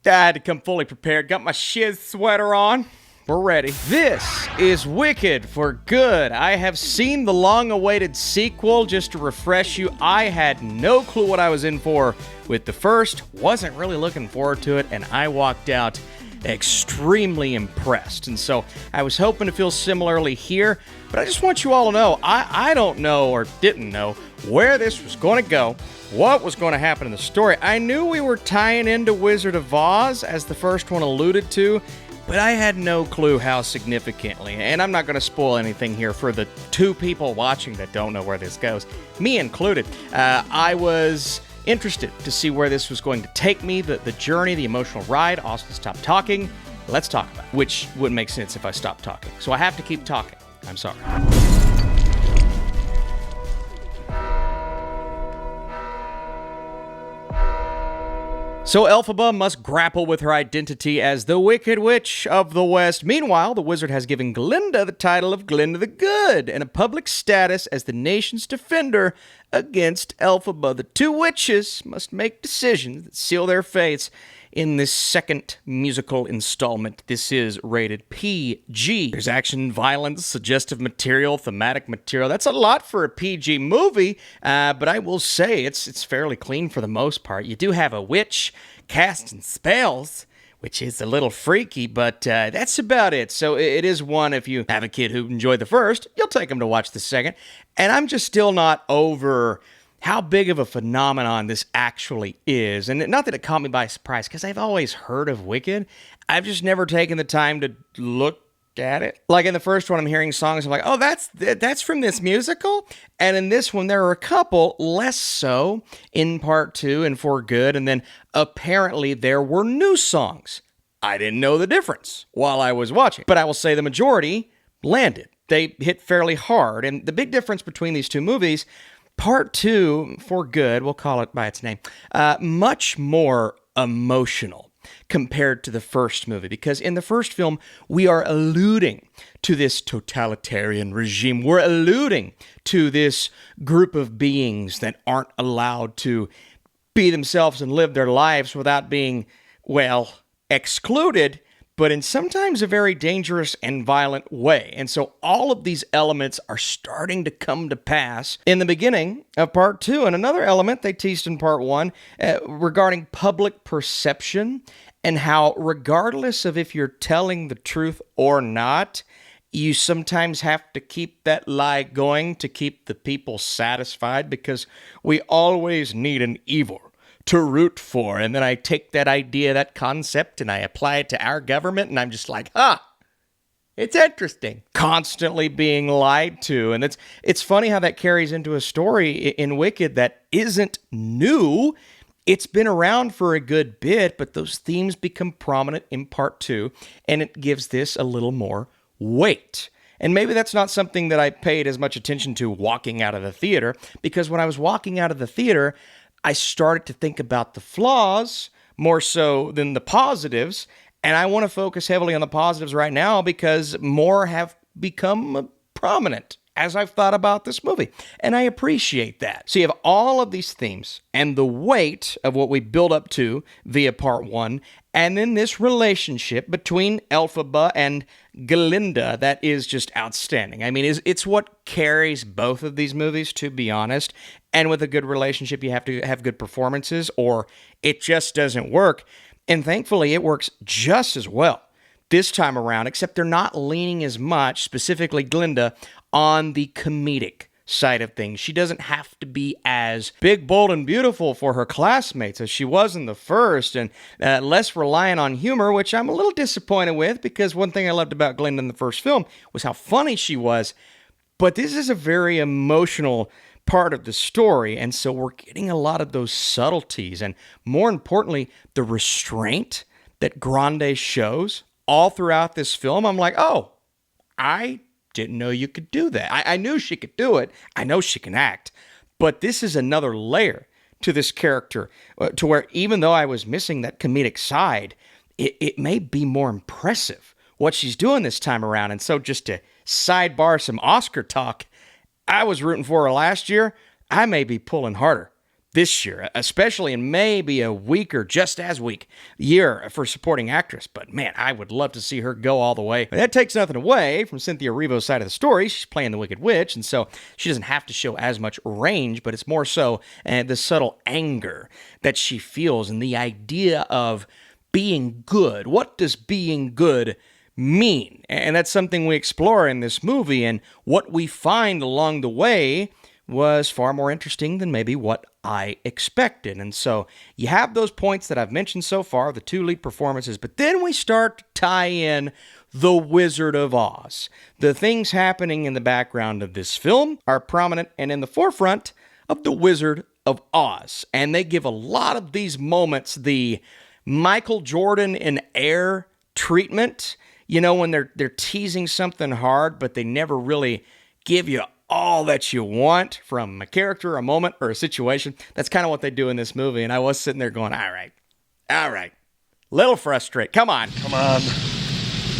I had to come fully prepared. Got my shiz sweater on. We're ready. This is Wicked for Good. I have seen the long-awaited sequel. Just to refresh you, I had no clue what I was in for with the first. Wasn't really looking forward to it, and I walked out extremely impressed. And so I was hoping to feel similarly here, but I just want you all to know, I don't know or didn't know where this was going to go, what was going to happen in the story. I knew we were tying into Wizard of Oz, as the first one alluded to, but I had no clue how significantly. And I'm not going to spoil anything here for the two people watching that don't know where this goes, me included. I was interested to see where this was going to take me, the journey, the emotional ride. Austin, stop talking. Let's talk about it, which wouldn't make sense if I stopped talking. So I have to keep talking. I'm sorry. So Elphaba must grapple with her identity as the Wicked Witch of the West. Meanwhile, the wizard has given Glinda the title of Glinda the Good and a public status as the nation's defender against Elphaba. The two witches must make decisions that seal their fates in this second musical installment. This is rated PG. There's action, violence, suggestive material, thematic material. That's a lot for a PG movie, but I will say it's fairly clean for the most part. You do have a witch casting spells, which is a little freaky, but that's about it. So it is one, if you have a kid who enjoyed the first, you'll take them to watch the second. And I'm just still not over how big of a phenomenon this actually is. And not that it caught me by surprise, because I've always heard of Wicked. I've just never taken the time to look at it. Like in the first one, I'm hearing songs, I'm like, oh, that's from this musical? And in this one, there are a couple, less so in part 2 and For Good, and then apparently there were new songs. I didn't know the difference while I was watching. But I will say the majority landed. They hit fairly hard. And the big difference between these two movies, Part 2, For Good, we'll call it by its name, much more emotional compared to the first movie. Because in the first film, we are alluding to this totalitarian regime. We're alluding to this group of beings that aren't allowed to be themselves and live their lives without being, well, excluded, but in sometimes a very dangerous and violent way. And so all of these elements are starting to come to pass in the beginning of part 2. And another element they teased in part 1 regarding public perception and how, regardless of if you're telling the truth or not, you sometimes have to keep that lie going to keep the people satisfied, because we always need an evil to root for. And then I take that idea, that concept, and I apply it to our government, and I'm just like, it's interesting. Constantly being lied to. And it's funny how that carries into a story in Wicked that isn't new. It's been around for a good bit, but those themes become prominent in part 2, and it gives this a little more weight. And maybe that's not something that I paid as much attention to walking out of the theater, because when I was walking out of the theater, I started to think about the flaws more so than the positives, and I want to focus heavily on the positives right now because more have become prominent as I've thought about this movie, and I appreciate that. So you have all of these themes and the weight of what we build up to via part 1, and then this relationship between Elphaba and Glinda that is just outstanding. I mean, it's what carries both of these movies, to be honest. And with a good relationship, you have to have good performances, or it just doesn't work. And thankfully, it works just as well this time around, except they're not leaning as much, specifically Glinda, on the comedic side of things. She doesn't have to be as big, bold, and beautiful for her classmates as she was in the first, and less reliant on humor, which I'm a little disappointed with, because one thing I loved about Glinda in the first film was how funny she was. But this is a very emotional part of the story, and so we're getting a lot of those subtleties, and more importantly, the restraint that Grande shows all throughout this film. I'm like, oh, I didn't know you could do that. I knew she could do it. I know she can act, but this is another layer to this character, to where even though I was missing that comedic side, it may be more impressive what she's doing this time around. And so just to sidebar some Oscar talk, I was rooting for her last year. I may be pulling harder this year, especially in maybe a weak or just as weak year for supporting actress. But man, I would love to see her go all the way. But that takes nothing away from Cynthia Erivo's side of the story. She's playing the Wicked Witch, and so she doesn't have to show as much range, but it's more so the subtle anger that she feels and the idea of being good. What does being good mean? And that's something we explore in this movie, and what we find along the way was far more interesting than maybe what I expected. And so you have those points that I've mentioned so far, the two lead performances, but then we start to tie in the Wizard of Oz. The things happening in the background of this film are prominent and in the forefront of the Wizard of Oz. And they give a lot of these moments the Michael Jordan and Air treatment. You know, when they're teasing something hard, but they never really give you all that you want from a character, a moment, or a situation. That's kind of what they do in this movie. And I was sitting there going, all right. Little frustrated. Come on.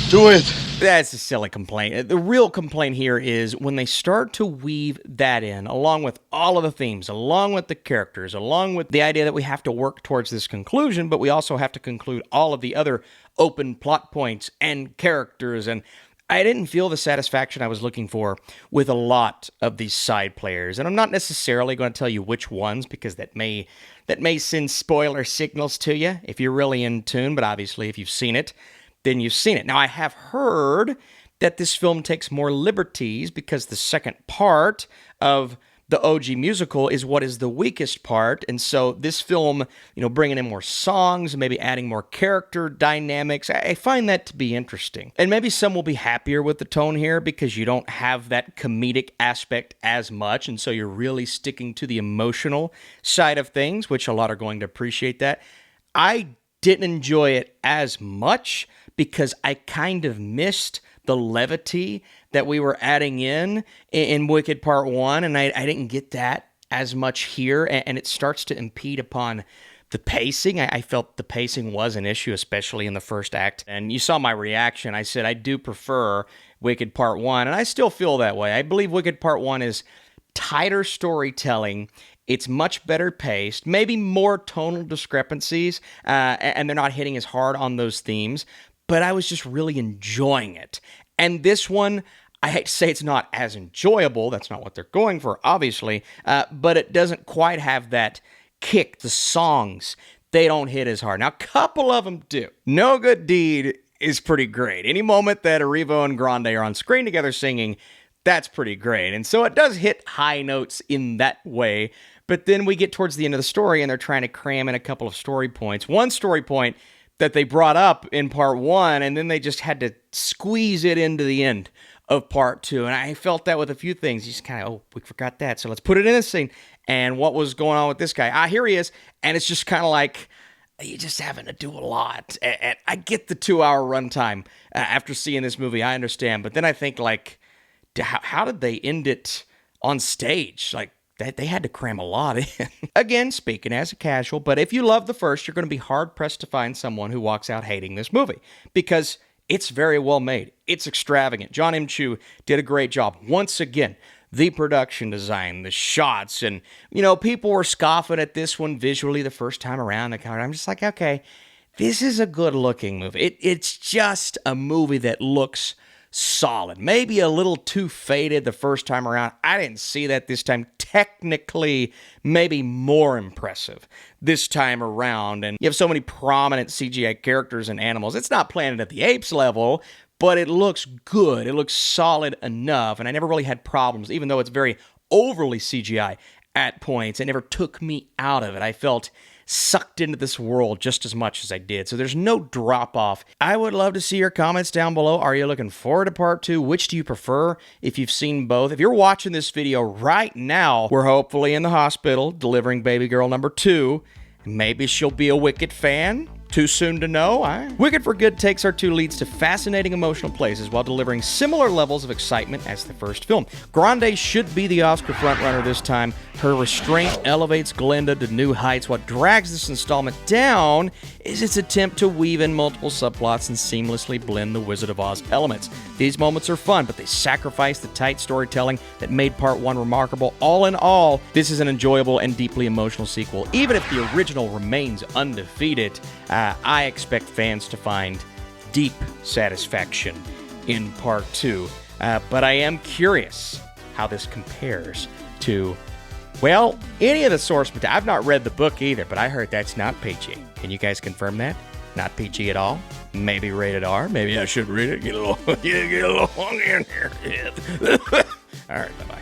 Do it. That's a silly complaint. The real complaint here is when they start to weave that in, along with all of the themes, along with the characters, along with the idea that we have to work towards this conclusion, but we also have to conclude all of the other open plot points and characters. And I didn't feel the satisfaction I was looking for with a lot of these side players. And I'm not necessarily going to tell you which ones, because that may send spoiler signals to you if you're really in tune. But obviously, if you've seen it, then you've seen it. Now, I have heard that this film takes more liberties because the second part of the OG musical is what is the weakest part. And so this film, bringing in more songs, maybe adding more character dynamics, I find that to be interesting. And maybe some will be happier with the tone here because you don't have that comedic aspect as much. And so you're really sticking to the emotional side of things, which a lot are going to appreciate that. I didn't enjoy it as much because I kind of missed the levity that we were adding in Wicked Part 1, and I didn't get that as much here, and it starts to impede upon the pacing. I felt the pacing was an issue, especially in the first act, and you saw my reaction. I said I do prefer Wicked Part 1, and I still feel that way. I believe Wicked Part 1 is tighter storytelling. It's much better paced, maybe more tonal discrepancies, and they're not hitting as hard on those themes, but I was just really enjoying it. And this one, I hate to say it's not as enjoyable. That's not what they're going for, obviously, but it doesn't quite have that kick. The songs, they don't hit as hard. Now, a couple of them do. No Good Deed is pretty great. Any moment that Erivo and Grande are on screen together singing, that's pretty great. And so it does hit high notes in that way. But then we get towards the end of the story, and they're trying to cram in a couple of story points. One story point that they brought up in Part 1, and then they just had to squeeze it into the end of Part 2. And I felt that with a few things. You just kind of, we forgot that, so let's put it in this scene. And what was going on with this guy? Here he is. And it's just kind of like, you're just having to do a lot. And I get the 2-hour runtime after seeing this movie. I understand. But then I think, like, how did they end it on stage? Like, they had to cram a lot in. Again, speaking as a casual, but if you love the first, you're going to be hard-pressed to find someone who walks out hating this movie, because it's very well made. It's extravagant. John M. Chu did a great job. Once again, the production design, the shots, and, people were scoffing at this one visually the first time around. I'm just like, okay, this is a good-looking movie. It's just a movie that looks solid. Maybe a little too faded the first time around. I didn't see that this time. Technically, maybe more impressive this time around. And you have so many prominent CGI characters and animals. It's not Planet of the Apes level, but it looks good. It looks solid enough. And I never really had problems, even though it's very overly CGI at points. It never took me out of it. I felt sucked into this world just as much as I did. So there's no drop off. I would love to see your comments down below. Are you looking forward to Part 2? Which do you prefer if you've seen both? If you're watching this video right now, we're hopefully in the hospital delivering baby girl number 2. Maybe she'll be a Wicked fan. Too soon to know? Wicked for Good takes our two leads to fascinating emotional places while delivering similar levels of excitement as the first film. Grande should be the Oscar frontrunner this time. Her restraint elevates Glinda to new heights. What drags this installment down is its attempt to weave in multiple subplots and seamlessly blend the Wizard of Oz elements. These moments are fun, but they sacrifice the tight storytelling that made Part 1 remarkable. All in all, this is an enjoyable and deeply emotional sequel. Even if the original remains undefeated, I expect fans to find deep satisfaction in Part 2. But I am curious how this compares to, well, any of the source material. I've not read the book either, but I heard that's not PG. Can you guys confirm that? Not PG at all? Maybe rated R? Maybe I should read it. Get a little long in here. All right, bye-bye.